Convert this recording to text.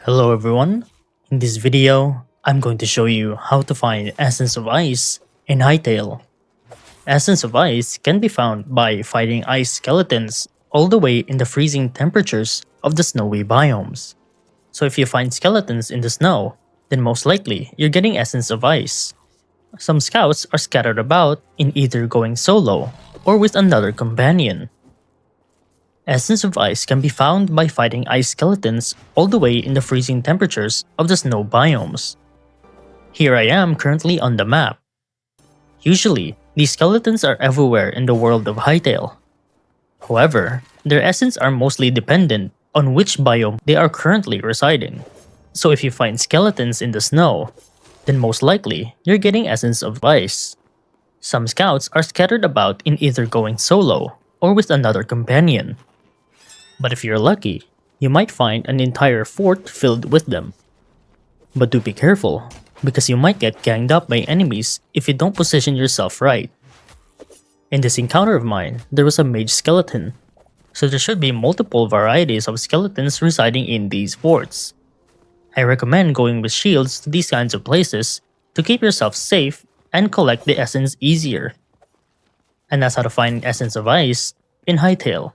Hello everyone, in this video, I'm going to show you how to find Essence of Ice in Hytale. Essence of Ice can be found by fighting ice skeletons all the way in the freezing temperatures of the snowy biomes. So if you find skeletons in the snow, then most likely you're getting Essence of Ice. Some scouts are scattered about in either going solo or with another companion. Essence of Ice can be found by fighting ice skeletons all the way in the freezing temperatures of the snow biomes. Here I am currently on the map. Usually, these skeletons are everywhere in the world of Hytale. However, their essence are mostly dependent on which biome they are currently residing. So if you find skeletons in the snow, then most likely you're getting Essence of Ice. Some scouts are scattered about in either going solo or with another companion. But if you're lucky, you might find an entire fort filled with them. But do be careful, because you might get ganged up by enemies if you don't position yourself right. In this encounter of mine, there was a mage skeleton, so there should be multiple varieties of skeletons residing in these forts. I recommend going with shields to these kinds of places to keep yourself safe and collect the essence easier. And that's how to find Essence of Ice in Hytale.